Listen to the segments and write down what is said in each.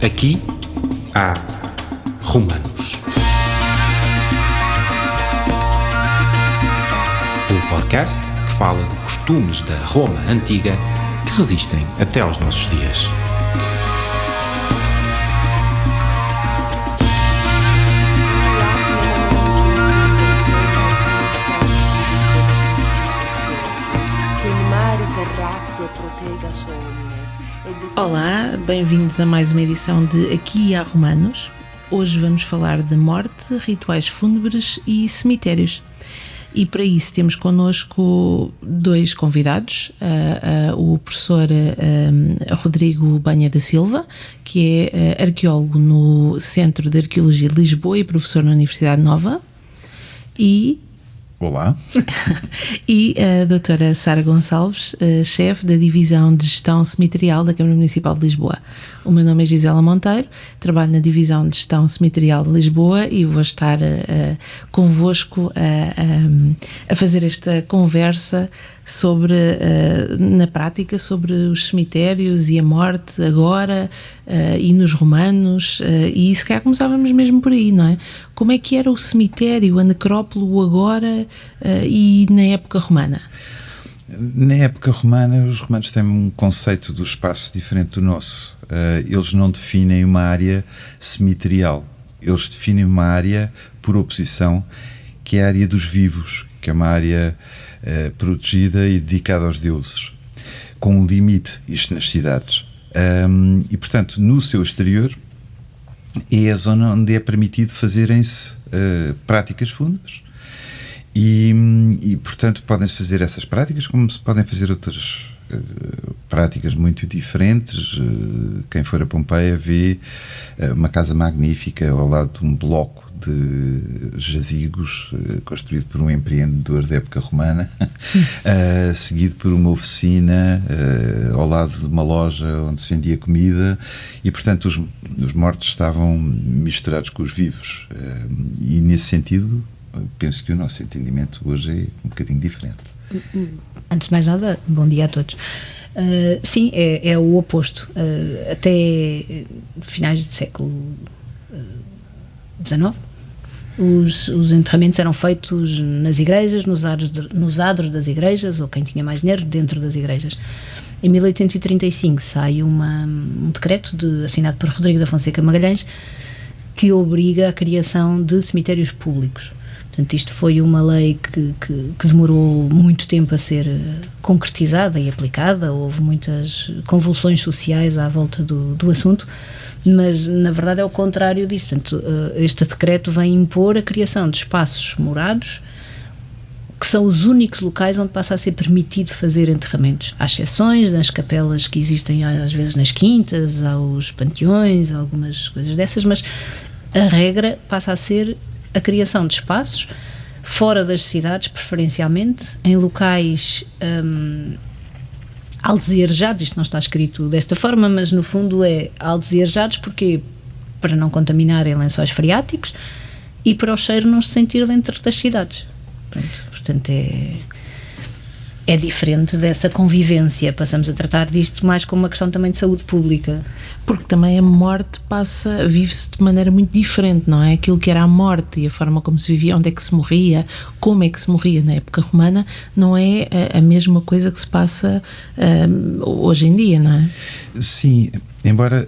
Aqui há Romanos. O podcast que fala de costumes da Roma antiga que resistem até aos nossos dias. Olá, bem-vindos a mais uma edição de Aqui há Romanos. Hoje vamos falar de morte, rituais fúnebres e cemitérios. E para isso temos connosco dois convidados, o professor Rodrigo Banha da Silva, que é arqueólogo no Centro de Arqueologia de Lisboa e professor na Universidade Nova, e... Olá. E a doutora Sara Gonçalves, chefe da Divisão de Gestão Cemiterial da Câmara Municipal de Lisboa. O meu nome é Gisela Monteiro, trabalho na Divisão de Gestão Cemiterial de Lisboa e vou estar convosco a fazer esta conversa sobre, na prática, sobre os cemitérios e a morte agora e nos romanos, e se calhar começávamos mesmo por aí, não é? Como é que era o cemitério, a necrópole agora e na época romana? Na época romana, os romanos têm um conceito do espaço diferente do nosso. Eles não definem uma área cemiterial, eles definem uma área por oposição, que é a área dos vivos, que é uma área protegida e dedicada aos deuses, com um limite, isto nas cidades. E, portanto, no seu exterior é a zona onde é permitido fazerem-se práticas fúnebres e, portanto, podem-se fazer essas práticas como se podem fazer outras práticas muito diferentes. Quem for a Pompeia vê uma casa magnífica ao lado de um bloco de jazigos construído por um empreendedor da época romana, seguido por uma oficina ao lado de uma loja onde se vendia comida e, portanto, os mortos estavam misturados com os vivos, e nesse sentido penso que o nosso entendimento hoje é um bocadinho diferente. Antes de mais nada, bom dia a todos. Sim, é o oposto. Até finais do século XIX, os enterramentos eram feitos nas igrejas, nos adros das igrejas, ou quem tinha mais dinheiro, dentro das igrejas. Em 1835 sai um decreto assinado por Rodrigo da Fonseca Magalhães que obriga a criação de cemitérios públicos. Portanto, isto foi uma lei que demorou muito tempo a ser concretizada e aplicada. Houve muitas convulsões sociais à volta do assunto, mas na verdade é o contrário disso. Portanto, este decreto vem impor a criação de espaços morados que são os únicos locais onde passa a ser permitido fazer enterramentos. Há exceções nas capelas que existem às vezes nas quintas, aos panteões, algumas coisas dessas, mas a regra passa a ser a criação de espaços fora das cidades, preferencialmente em locais aldearejados. Isto não está escrito desta forma, mas no fundo é aldearejados porque para não contaminarem lençóis freáticos e para o cheiro não se sentir dentro das cidades. Portanto é diferente dessa convivência. Passamos a tratar disto mais como uma questão também de saúde pública. Porque também a morte vive-se de maneira muito diferente, não é? Aquilo que era a morte e a forma como se vivia, onde é que se morria, como é que se morria na época romana, não é a mesma coisa que se passa hoje em dia, não é? Sim, embora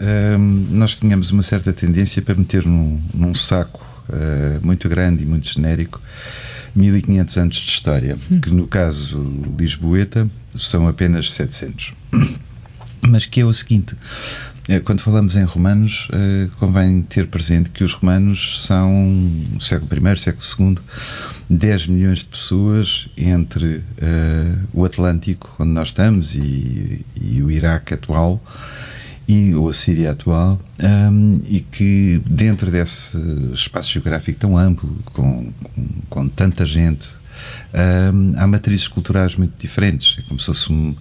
nós tenhamos uma certa tendência para meter num saco muito grande e muito genérico 1500 anos de história, que no caso lisboeta são apenas 700. Mas que é o seguinte, quando falamos em romanos, convém ter presente que os romanos são, século I, século II, 10 milhões de pessoas entre o Atlântico, onde nós estamos, e o Iraque atual, ou a Síria atual, e que dentro desse espaço geográfico tão amplo, com tanta gente, há matrizes culturais muito diferentes. É como se fossem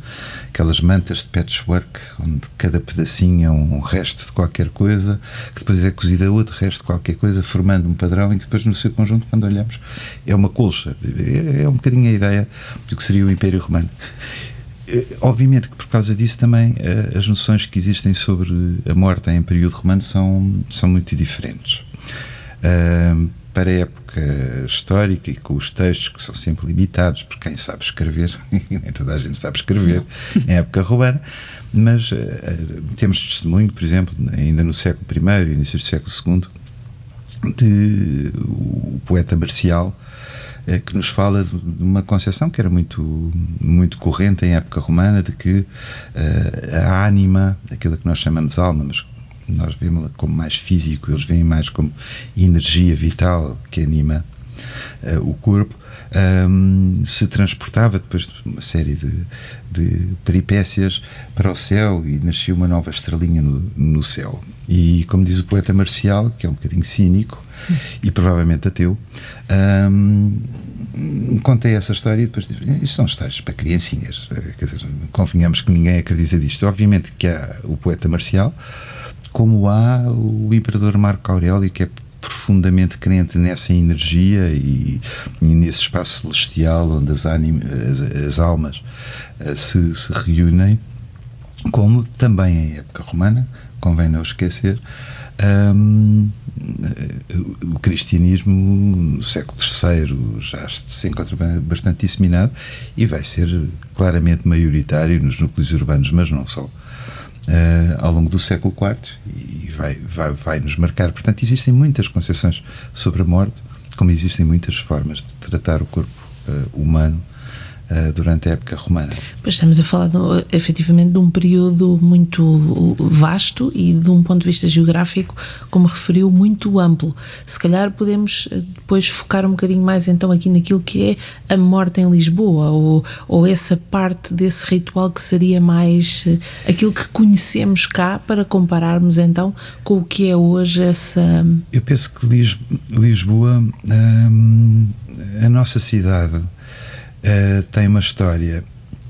aquelas mantas de patchwork, onde cada pedacinho é um resto de qualquer coisa, que depois é cozido a outro resto de qualquer coisa, formando um padrão, e que depois no seu conjunto, quando olhamos, é uma colcha. É um bocadinho a ideia do que seria o Império Romano. Obviamente que por causa disso também as noções que existem sobre a morte em período romano são muito diferentes. Para a época histórica e com os textos que são sempre limitados por quem sabe escrever, nem toda a gente sabe escrever em época romana, mas temos testemunho, por exemplo, ainda no século I e início do século II, de o poeta Marcial, que nos fala de uma concepção que era muito, muito corrente em época romana, de que a ânima, aquilo que nós chamamos alma, mas nós vemos-la como mais físico, eles veem mais como energia vital que anima o corpo, se transportava depois de uma série de peripécias para o céu e nascia uma nova estrelinha no céu. E como diz o poeta Marcial, que é um bocadinho cínico, sim, e provavelmente ateu, contei essa história e depois diz, isto são histórias para criancinhas, quer dizer, convenhamos que ninguém acredita disto. Obviamente que há o poeta Marcial, como há o imperador Marco Aurélio, que é profundamente crente nessa energia e nesse espaço celestial onde as almas se reúnem, como também em época romana, convém não esquecer, o cristianismo no século III já se encontra bastante disseminado e vai ser claramente maioritário nos núcleos urbanos, mas não só. Ao longo do século IV e vai nos marcar. Portanto, existem muitas concepções sobre a morte, como existem muitas formas de tratar o corpo humano durante a época romana. Pois estamos a falar efetivamente de um período muito vasto e de um ponto de vista geográfico, como referiu, muito amplo. Se calhar podemos depois focar um bocadinho mais então aqui naquilo que é a morte em Lisboa, ou essa parte desse ritual que seria mais aquilo que conhecemos cá, para compararmos então com o que é hoje essa... Eu penso que Lisboa, a nossa cidade, tem uma história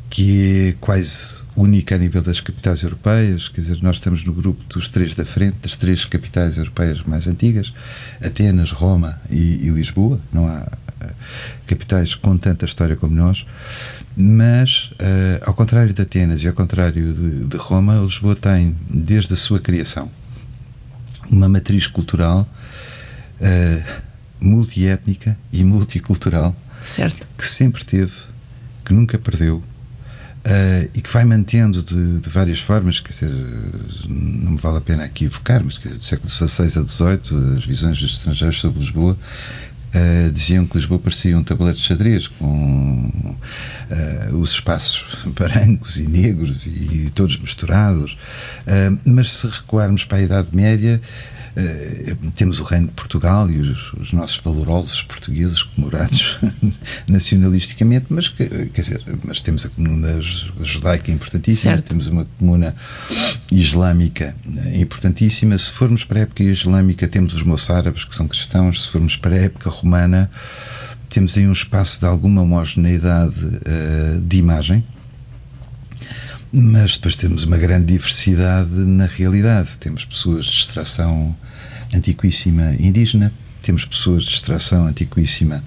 que é quase única a nível das capitais europeias. Quer dizer, nós estamos no grupo dos três da frente, das três capitais europeias mais antigas, Atenas, Roma e Lisboa. Não há capitais com tanta história como nós, mas ao contrário de Atenas e ao contrário de Roma, Lisboa tem, desde a sua criação, uma matriz cultural multiétnica e multicultural, certo, que sempre teve, que nunca perdeu, e que vai mantendo de várias formas. Quer dizer, não me vale a pena aqui evocar, mas quer dizer, do século XVI a XVIII, as visões dos estrangeiros sobre Lisboa diziam que Lisboa parecia um tabuleiro de xadrez, com os espaços brancos e negros e todos misturados, mas se recuarmos para a Idade Média, temos o Reino de Portugal e os nossos valorosos portugueses comemorados nacionalisticamente, mas mas temos a comuna judaica importantíssima, certo, temos uma comuna islâmica importantíssima. Se formos para a época islâmica, temos os moçárabes, que são cristãos. Se formos para a época romana, temos aí um espaço de alguma homogeneidade de imagem, mas depois temos uma grande diversidade na realidade. Temos pessoas de extração antiquíssima indígena, temos pessoas de extração antiquíssima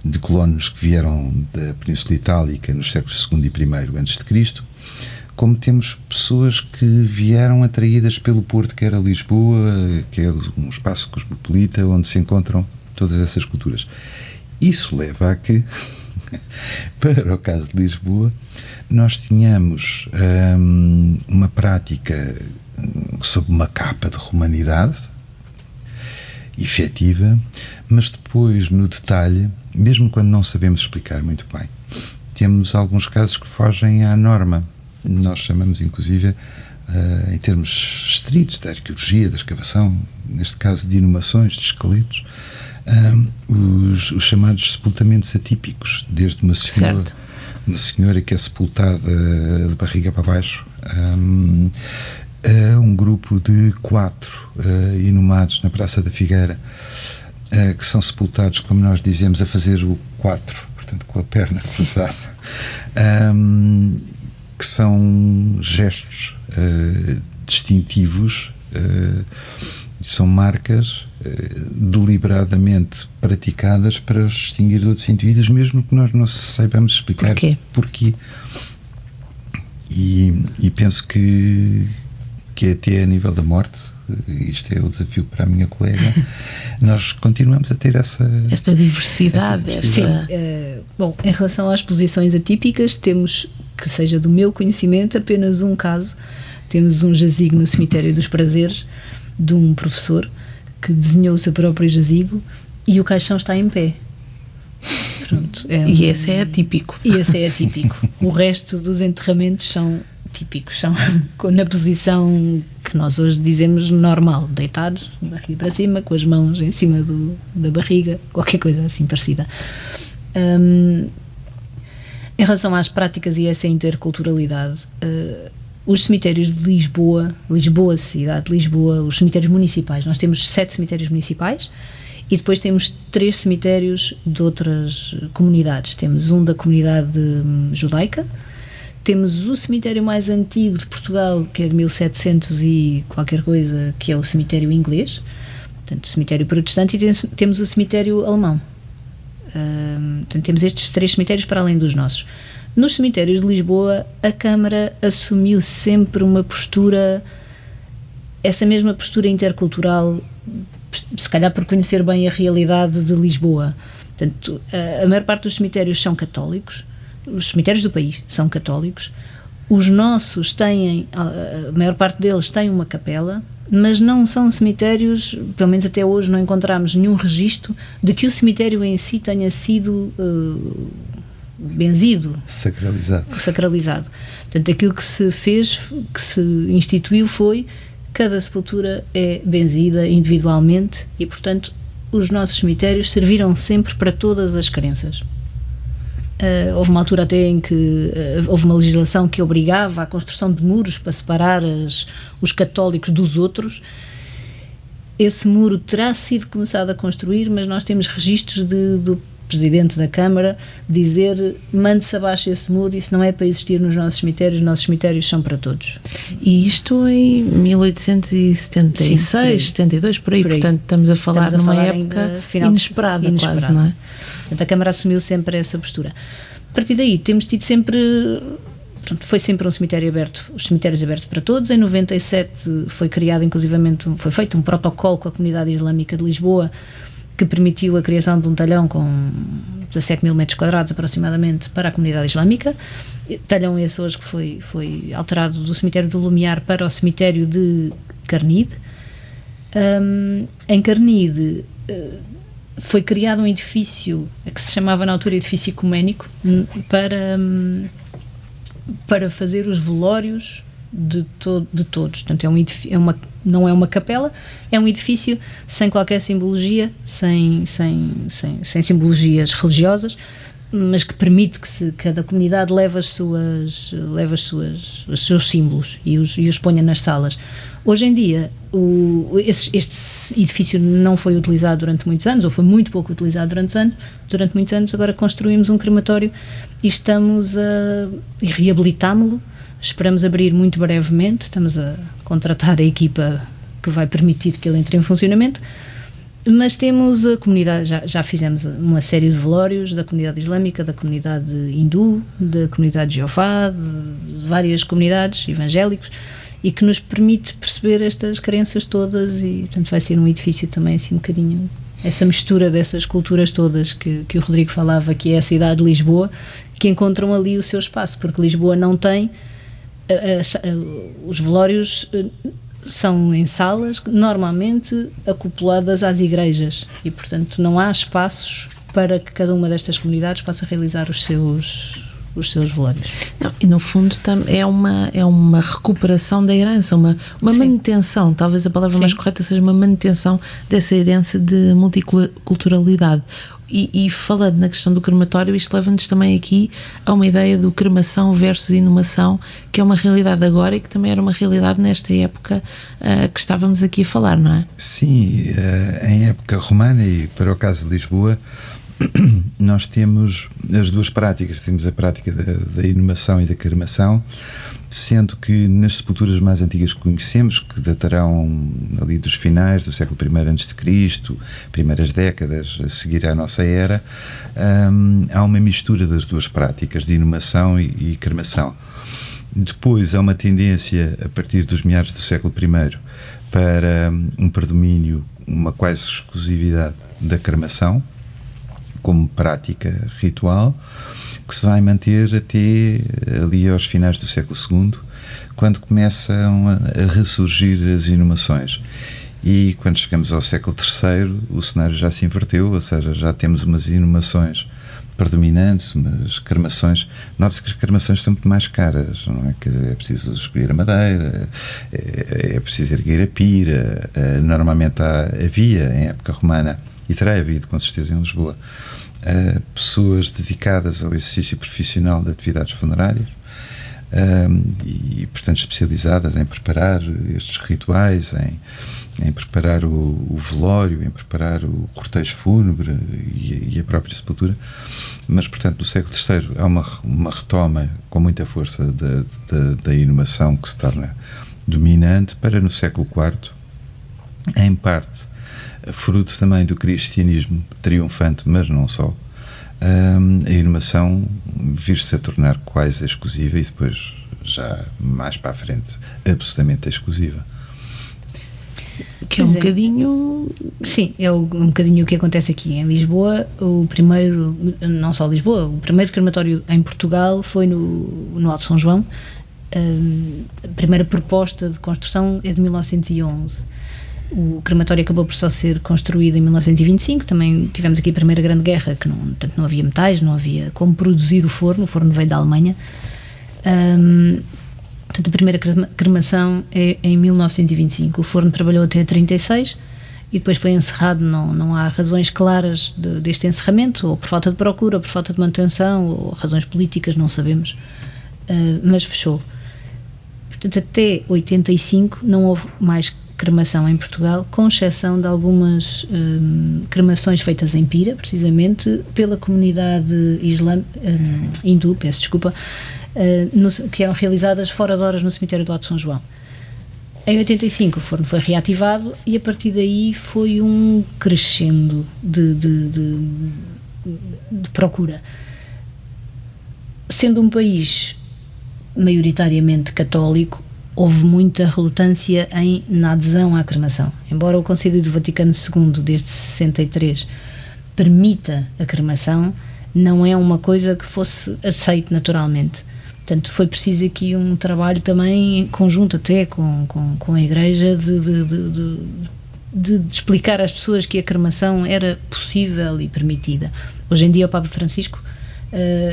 de colonos que vieram da Península Itálica nos séculos II e I a.C., como temos pessoas que vieram atraídas pelo Porto, que era Lisboa, que é um espaço cosmopolita onde se encontram todas essas culturas. Isso leva a que, para o caso de Lisboa, nós tínhamos uma prática sob uma capa de romanidade efetiva, mas depois, no detalhe, mesmo quando não sabemos explicar muito bem, temos alguns casos que fogem à norma. Nós chamamos, inclusive, em termos estritos da arqueologia, da escavação, neste caso de inumações, de esqueletos, os chamados sepultamentos atípicos, desde uma senhora que é sepultada de barriga para baixo, um grupo de 4 inumados na Praça da Figueira, que são sepultados, como nós dizemos, a fazer o 4, portanto com a perna cruzada, que são gestos distintivos, são marcas deliberadamente praticadas para os distinguir de outros indivíduos, mesmo que nós não saibamos explicar porquê. E penso que até a nível da morte, isto é o desafio para a minha colega, nós continuamos a ter esta diversidade. Sim. Bom, em relação às posições atípicas, temos, que seja do meu conhecimento, apenas um caso. Temos um jazigo no Cemitério dos Prazeres de um professor que desenhou o seu próprio jazigo e o caixão está em pé. Pronto, e esse é atípico. O resto dos enterramentos são típicos, são na posição que nós hoje dizemos normal, deitados, barriga para cima, com as mãos em cima da barriga, qualquer coisa assim parecida. Em relação às práticas e essa interculturalidade, os cemitérios de Lisboa, cidade de Lisboa, os cemitérios municipais, nós temos 7 cemitérios municipais e depois temos 3 cemitérios de outras comunidades. Temos um da comunidade judaica, temos o cemitério mais antigo de Portugal, que é de 1700 e qualquer coisa, que é o cemitério inglês, portanto, o cemitério protestante, e temos o cemitério alemão. Portanto, temos estes 3 cemitérios para além dos nossos. Nos cemitérios de Lisboa, a Câmara assumiu sempre uma postura, essa mesma postura intercultural, se calhar por conhecer bem a realidade de Lisboa. Portanto, a maior parte dos cemitérios são católicos, os cemitérios do país são católicos, os nossos têm, a maior parte deles tem uma capela, mas não são cemitérios, pelo menos até hoje não encontramos nenhum registro de que o cemitério em si tenha sido benzido, sacralizado. Portanto, aquilo que se fez, que se instituiu foi: cada sepultura é benzida individualmente e, portanto, os nossos cemitérios serviram sempre para todas as crenças. Houve uma altura até em que houve uma legislação que obrigava à construção de muros para separar os católicos dos outros. Esse muro terá sido começado a construir, mas nós temos registros do Presidente da Câmara dizer: mande-se abaixo esse muro, isso não é para existir nos nossos cemitérios são para todos. E isto em 1876, sim, 72, por aí. Portanto estamos a falar numa época inesperada, quase, não é? Portanto, a Câmara assumiu sempre essa postura. A partir daí temos tido sempre, foi sempre um cemitério aberto, os cemitérios abertos para todos. Em 97 foi criado, inclusivamente, foi feito um protocolo com a comunidade islâmica de Lisboa que permitiu a criação de um talhão com 17 mil metros quadrados aproximadamente para a comunidade islâmica. Talhão esse hoje que foi alterado do cemitério do Lumiar para o cemitério de Carnide. Em Carnide foi criado um edifício que se chamava na altura edifício ecuménico para fazer os velórios de todos. Portanto, não é uma capela, é um edifício sem qualquer simbologia, sem simbologias religiosas, mas que permite que cada comunidade leve os seus símbolos e os ponha nas salas. Hoje em dia, este edifício não foi utilizado durante muitos anos, ou foi muito pouco utilizado durante muitos anos. Agora construímos um crematório e estamos a reabilitámo-lo. Esperamos abrir muito brevemente, estamos a contratar a equipa que vai permitir que ele entre em funcionamento, mas temos a comunidade, já fizemos uma série de velórios da comunidade islâmica, da comunidade hindu, da comunidade de Jeová, de várias comunidades evangélicos, e que nos permite perceber estas crenças todas, e portanto vai ser um edifício também assim um bocadinho, essa mistura dessas culturas todas que o Rodrigo falava, que é a cidade de Lisboa, que encontram ali o seu espaço, porque Lisboa não tem, os velórios são em salas normalmente acopladas às igrejas e, portanto, não há espaços para que cada uma destas comunidades possa realizar os seus velórios. Não, e no fundo é uma recuperação da herança, uma manutenção, talvez a palavra mais correta seja uma manutenção dessa herança de multiculturalidade. E falando na questão do crematório, isto leva-nos também aqui a uma ideia do cremação versus inumação, que é uma realidade agora e que também era uma realidade nesta época que estávamos aqui a falar, não é? Sim, em época romana, e para o caso de Lisboa, nós temos as duas práticas. Temos a prática da inumação e da cremação, sendo que nas sepulturas mais antigas que conhecemos, que datarão ali dos finais do século I a.C., primeiras décadas a seguir à nossa era, há uma mistura das duas práticas, de inumação e cremação. Depois há uma tendência, a partir dos meados do século I, para um predomínio, uma quase exclusividade da cremação, como prática ritual, que se vai manter até ali aos finais do século II, quando começam a ressurgir as inumações. E quando chegamos ao século III, o cenário já se inverteu, ou seja, já temos umas inumações predominantes, umas cremações. Nota-se que as cremações são muito mais caras, não é? Que é preciso escolher a madeira, é preciso erguer a pira. Normalmente havia, em época romana, e terá havido com certeza em Lisboa, pessoas dedicadas ao exercício profissional de atividades funerárias, e portanto especializadas em preparar estes rituais, em preparar o velório, em preparar o cortejo fúnebre e a própria sepultura. Mas portanto no século III há uma retoma com muita força da inumação, que se torna dominante, para no século IV, em parte fruto também do cristianismo triunfante, mas não só, a inumação vir-se a tornar quase exclusiva, e depois, já mais para a frente, absolutamente exclusiva. Que é um bocadinho... Sim, é um bocadinho o que acontece aqui em Lisboa. O primeiro, não só Lisboa, o primeiro crematório em Portugal foi no Alto São João. A primeira proposta de construção é de 1911. O crematório acabou por só ser construído em 1925. Também tivemos aqui a Primeira Grande Guerra, que portanto, não havia metais, não havia como produzir o forno veio da Alemanha. Portanto, a primeira cremação é em 1925. O forno trabalhou até 36 e depois foi encerrado. Não há razões claras deste encerramento, ou por falta de procura, ou por falta de manutenção, ou razões políticas, não sabemos, mas fechou. Portanto, até 85 não houve mais cremação em Portugal, com exceção de algumas cremações feitas em Pira, precisamente pela comunidade hindu, peço desculpa, que eram realizadas fora de horas no cemitério do Alto São João. Em 85 o forno foi reativado e a partir daí foi um crescendo de procura. Sendo um país maioritariamente católico, houve muita relutância na adesão à cremação. Embora o Concílio do Vaticano II, desde 63, permita a cremação, não é uma coisa que fosse aceite naturalmente. Portanto, foi preciso aqui um trabalho também em conjunto até com a Igreja de explicar às pessoas que a cremação era possível e permitida. Hoje em dia o Papa Francisco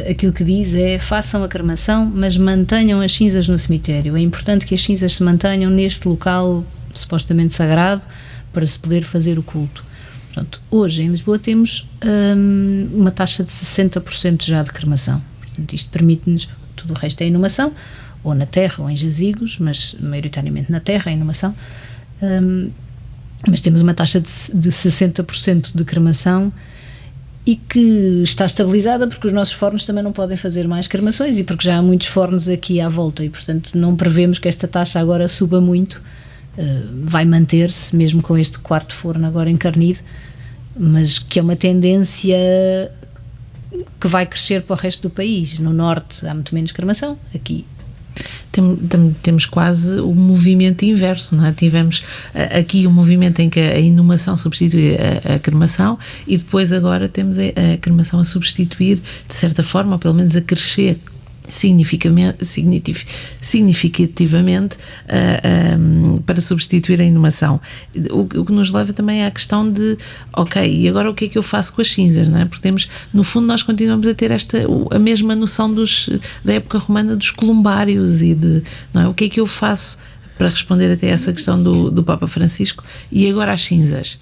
aquilo que diz é: façam a cremação, mas mantenham as cinzas no cemitério. É importante que as cinzas se mantenham neste local supostamente sagrado para se poder fazer o culto. Portanto, hoje em Lisboa temos uma taxa de 60% já de cremação. Portanto, isto permite-nos, tudo o resto é inumação, ou na terra ou em jazigos, mas maioritariamente na terra a inumação, mas temos uma taxa de 60% de cremação, e que está estabilizada porque os nossos fornos também não podem fazer mais cremações e porque já há muitos fornos aqui à volta, e portanto não prevemos que esta taxa agora suba muito. Vai manter-se mesmo com este quarto forno agora encarnido, mas que é uma tendência que vai crescer para o resto do país. No norte há muito menos cremação, aqui temos quase o movimento inverso, não é? Tivemos aqui um movimento em que a inumação substitui a cremação, e depois agora temos a cremação a substituir, de certa forma, ou pelo menos a crescer significativamente para substituir a inumação. O que nos leva também à questão de, ok, e agora o que é que eu faço com as cinzas, não é? Porque temos, no fundo, nós continuamos a ter a mesma noção da época romana dos columbários e não é? O que é que eu faço para responder até essa questão do Papa Francisco, e agora as cinzas?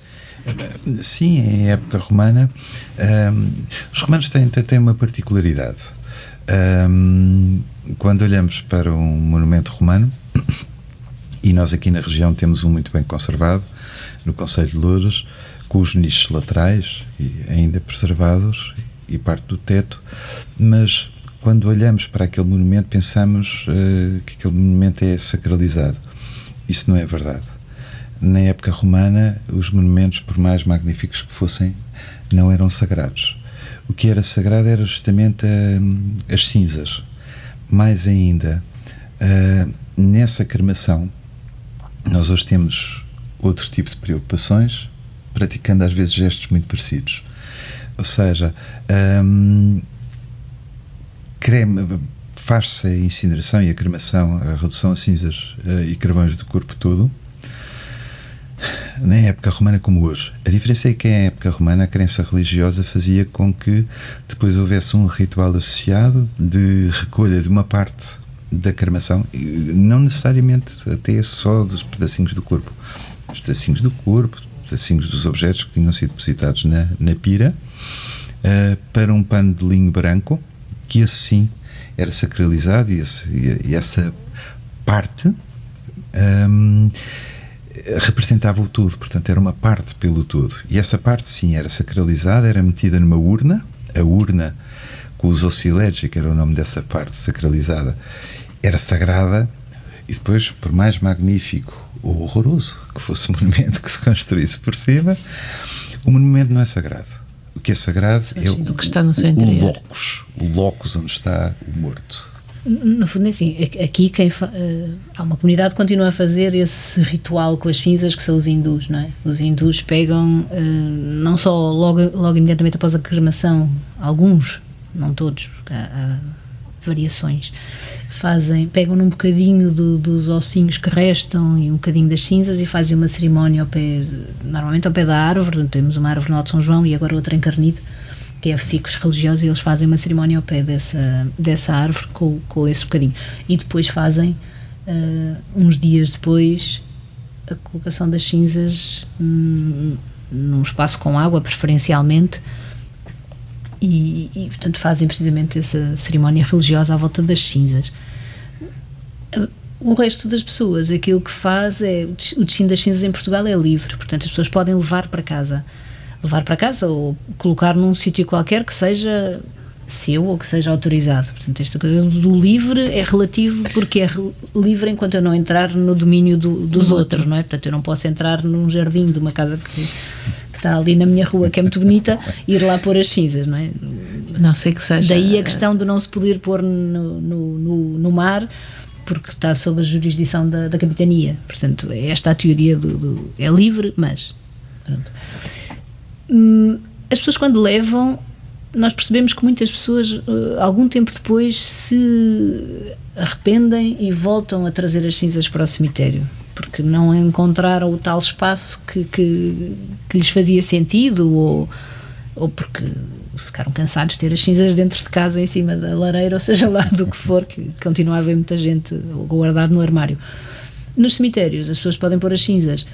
Sim, em época romana, os romanos têm uma particularidade. Quando olhamos para um monumento romano, e nós aqui na região temos um muito bem conservado, no Concelho de Loures, com os nichos laterais ainda preservados e parte do teto, mas quando olhamos para aquele monumento pensamos que aquele monumento é sacralizado. Isso não é verdade. Na época romana, os monumentos, por mais magníficos que fossem, não eram sagrados. O que era sagrado era justamente as cinzas. Mais ainda, Nessa cremação, nós hoje temos outro tipo de preocupações, praticando às vezes gestos muito parecidos. Ou seja, faz-se a incineração e a cremação, a redução a cinzas e carvões do corpo todo, na época romana como hoje. A diferença é que, em época romana, a crença religiosa fazia com que depois houvesse um ritual associado de recolha de uma parte da cremação, não necessariamente até só dos pedacinhos do corpo, os pedacinhos do corpo, pedacinhos dos objetos que tinham sido depositados na pira, para um pano de linho branco, que assim era sacralizado, e essa parte representava o todo, portanto era uma parte pelo todo, e essa parte sim era sacralizada, era metida numa urna, a urna com os osciledes, que era o nome dessa parte sacralizada, era sagrada, e depois, por mais magnífico ou horroroso que fosse o monumento que se construísse por cima, o monumento não é sagrado. O que é sagrado é o que está no seu interior, o locus onde está o morto. No fundo é assim, aqui há uma comunidade que continua a fazer esse ritual com as cinzas, que são os hindus, não é? Os hindus pegam, não só logo imediatamente após a cremação, alguns, não todos, porque há variações, pegam num bocadinho dos ossinhos que restam e um bocadinho das cinzas e fazem uma cerimónia normalmente ao pé da árvore. Temos uma árvore no Alto São João e agora outra em Carnide, que é ficos religiosos, e eles fazem uma cerimónia ao pé dessa árvore com esse bocadinho, e depois fazem uns dias depois a colocação das cinzas num espaço com água, preferencialmente, e portanto fazem precisamente essa cerimónia religiosa à volta das cinzas. O resto das pessoas, aquilo que faz o destino das cinzas em Portugal é livre, portanto as pessoas podem levar para casa ou colocar num sítio qualquer que seja seu ou que seja autorizado. Portanto, esta coisa do livre é relativo, porque é livre enquanto eu não entrar no domínio dos outros, não é? Portanto, eu não posso entrar num jardim de uma casa que está ali na minha rua, que é muito bonita, e ir lá pôr as cinzas, não é? Não sei que seja. Daí a questão de não se poder pôr no mar, porque está sob a jurisdição da capitania. Portanto, esta é a teoria é livre, mas pronto. As pessoas, quando levam, nós percebemos que muitas pessoas algum tempo depois se arrependem e voltam a trazer as cinzas para o cemitério, porque não encontraram o tal espaço que lhes fazia sentido, ou porque ficaram cansados de ter as cinzas dentro de casa, em cima da lareira, ou seja lá do que for, que continua a haver muita gente guardado no armário. Nos cemitérios as pessoas podem pôr as cinzas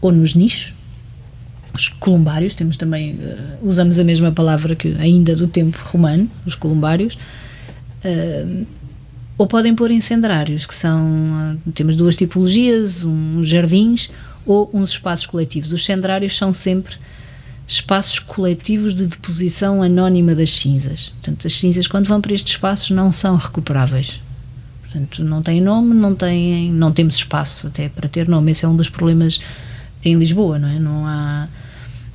ou nos nichos, os columbários, temos também, usamos a mesma palavra que ainda do tempo romano, os columbários, ou podem pôr em cendrários, que são, temos duas tipologias, uns jardins ou uns espaços coletivos. Os cendrários são sempre espaços coletivos de deposição anónima das cinzas. Portanto, as cinzas, quando vão para estes espaços, não são recuperáveis. Portanto, não têm nome, não temos espaço até para ter nome. Esse é um dos problemas em Lisboa, não é? Não há...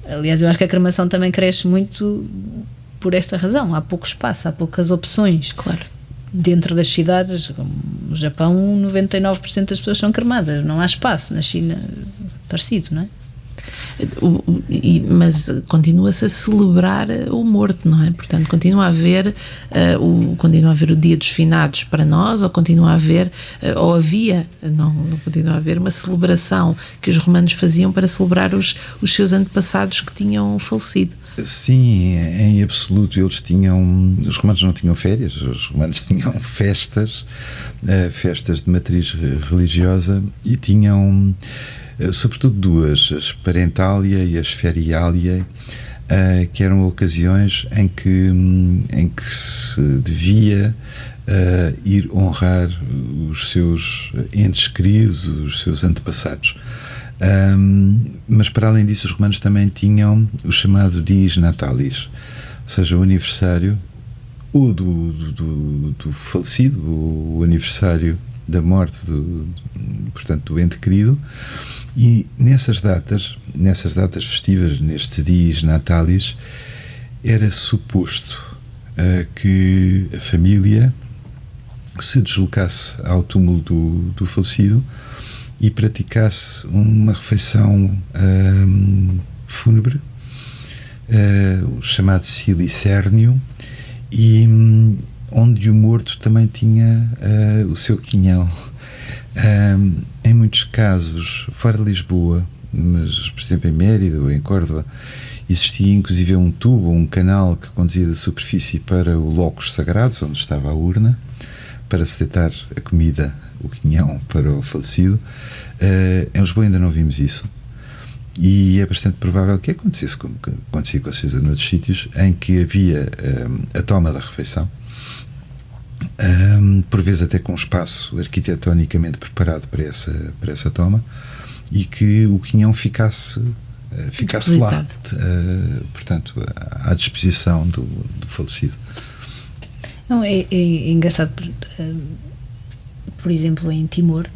Aliás, eu acho que a cremação também cresce muito por esta razão. Há pouco espaço, há poucas opções. Claro. Dentro das cidades, como no Japão, 99% das pessoas são cremadas. Não há espaço. Na China, parecido, não é? Mas continua-se a celebrar o morto, não é? Portanto, continua a haver o Dia dos Finados para nós, ou continua a haver, ou havia, não continua a haver uma celebração que os romanos faziam para celebrar os seus antepassados que tinham falecido. Sim, em absoluto. Os romanos não tinham férias, os romanos tinham festas de matriz religiosa, e tinham sobretudo duas, a Parentalia e a Ferialia, que eram ocasiões em que se devia ir honrar os seus entes queridos, os seus antepassados. Mas para além disso, os romanos também tinham o chamado dies natalis, ou seja, o aniversário ou do falecido, o aniversário da morte portanto, do ente querido. E nessas datas festivas, neste dies natalis, era suposto que a família se deslocasse ao túmulo do falecido e praticasse uma refeição fúnebre, chamado silicérnio, e onde o morto também tinha o seu quinhão. Em muitos casos, fora de Lisboa, mas por exemplo em Mérida ou em Córdoba, existia inclusive um tubo, um canal que conduzia da superfície para o locus sagrados, onde estava a urna, para se deitar a comida, o quinhão, para o falecido. Em Lisboa ainda não vimos isso, e é bastante provável que acontecesse como acontecia com certeza noutros sítios, em que havia a toma da refeição, por vezes até com um espaço arquitetonicamente preparado para essa toma, e que o quinhão ficasse lá, portanto, à disposição do falecido. Não, é engraçado, por exemplo, em Timor,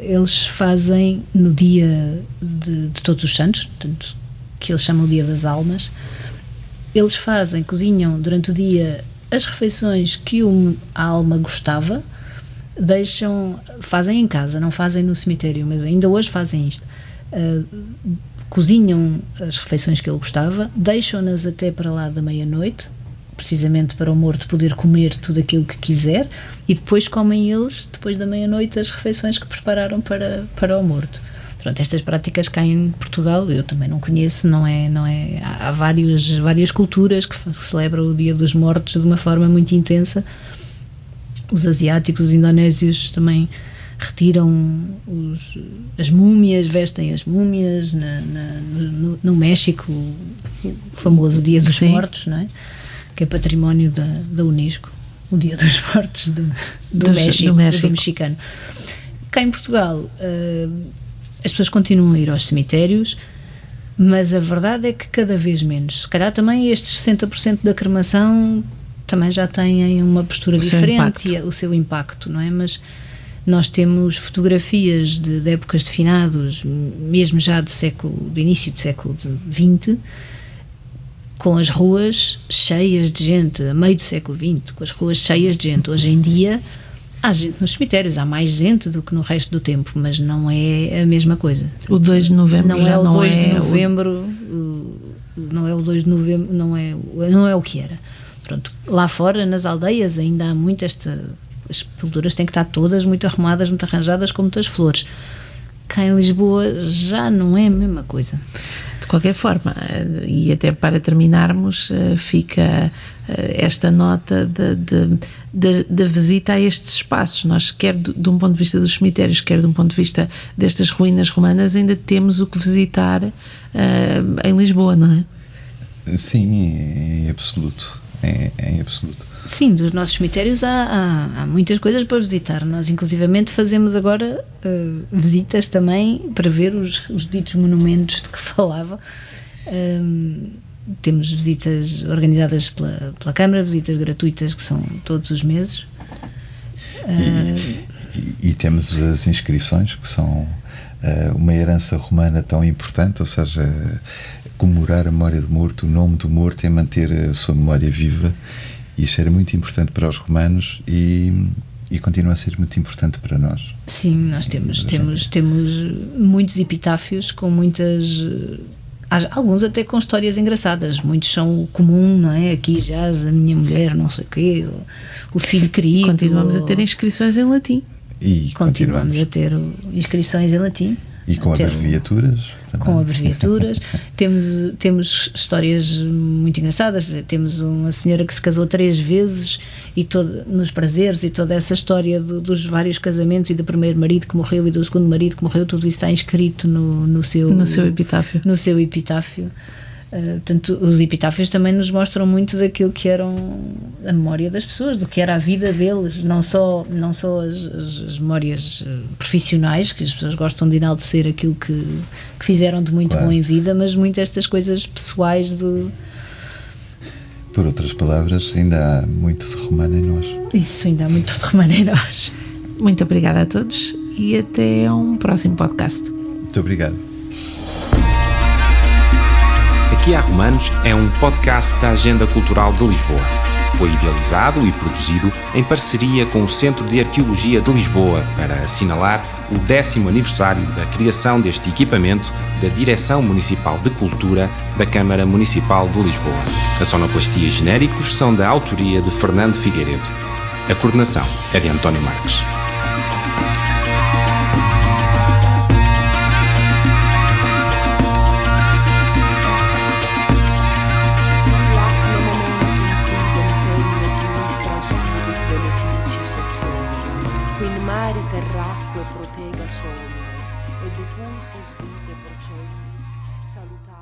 eles fazem no dia de Todos os Santos, portanto, que eles chamam o Dia das Almas, eles cozinham durante o dia as refeições que a alma gostava, fazem em casa, não fazem no cemitério, mas ainda hoje fazem isto. Cozinham as refeições que ele gostava, deixam-nas até para lá da meia-noite, precisamente para o morto poder comer tudo aquilo que quiser, e depois comem eles, depois da meia-noite, as refeições que prepararam para o morto. Pronto, estas práticas cá em Portugal eu também não conheço, não é, há várias culturas que celebram o Dia dos Mortos de uma forma muito intensa. Os asiáticos, os indonésios também retiram as múmias, vestem as múmias. No México, o famoso Dia dos Mortos, não é? Que é património da Unesco, o Dia dos Mortos do México, do mexicano. Cá em Portugal, as pessoas continuam a ir aos cemitérios, mas a verdade é que cada vez menos. Se calhar também estes 60% da cremação também já têm uma postura diferente e o seu impacto, não é? Mas nós temos fotografias de épocas de finados, mesmo já do início do século XX, com as ruas cheias de gente, a meio do século XX, com as ruas cheias de gente. Hoje em dia há gente nos cemitérios, há mais gente do que no resto do tempo, mas não é a mesma coisa. O 2 de novembro não é o 2 de novembro, não é o 2 de novembro, não é o que era. Pronto, lá fora, nas aldeias, ainda há muito as sepulturas têm que estar todas muito arrumadas, muito arranjadas, com muitas flores. Cá em Lisboa já não é a mesma coisa. De qualquer forma, e até para terminarmos, fica esta nota da visita a estes espaços. Nós, quer de um ponto de vista dos cemitérios, quer de um ponto de vista destas ruínas romanas, ainda temos o que visitar em Lisboa, não é? Sim, em absoluto. Em absoluto. Sim, dos nossos cemitérios há muitas coisas para visitar. Nós inclusivamente fazemos agora visitas também para ver os ditos monumentos de que falava. Temos visitas organizadas pela Câmara, visitas gratuitas que são todos os meses. E temos as inscrições, que são uma herança romana tão importante, ou seja, comemorar a memória do morto, o nome do morto, é manter a sua memória viva. Isso era muito importante para os romanos e continua a ser muito importante para nós. Sim, nós temos muitos epitáfios com muitas... Alguns até com histórias engraçadas. Muitos são o comum, não é? Aqui jaz a minha mulher, não sei o quê, o filho querido. Continuamos a ter inscrições em latim. E continuamos a ter inscrições em latim. E com abreviaturas também. Com abreviaturas. temos histórias muito engraçadas. Temos uma senhora que se casou 3 vezes e nos prazeres, e toda essa história dos vários casamentos, e do primeiro marido que morreu e do segundo marido que morreu, tudo isso está inscrito no seu epitáfio. No seu epitáfio. Portanto, os epitáfios também nos mostram muito daquilo que eram a memória das pessoas, do que era a vida deles, não só as memórias profissionais, que as pessoas gostam de enaltecer aquilo que fizeram de muito bom em vida, mas muito estas coisas pessoais Por outras palavras, ainda há muito de romano em nós. Isso, ainda há muito de romano em nós. Muito obrigada a todos e até um próximo podcast. Muito obrigado. Aqui há Romanos é um podcast da Agenda Cultural de Lisboa. Foi idealizado e produzido em parceria com o Centro de Arqueologia de Lisboa para assinalar o 10º aniversário da criação deste equipamento da Direção Municipal de Cultura da Câmara Municipal de Lisboa. A sonoplastia e genéricos são da autoria de Fernando Figueiredo. A coordenação é de António Marques. Quin mari terracque protega somnes, et de pulsis vitae procelis, salutare.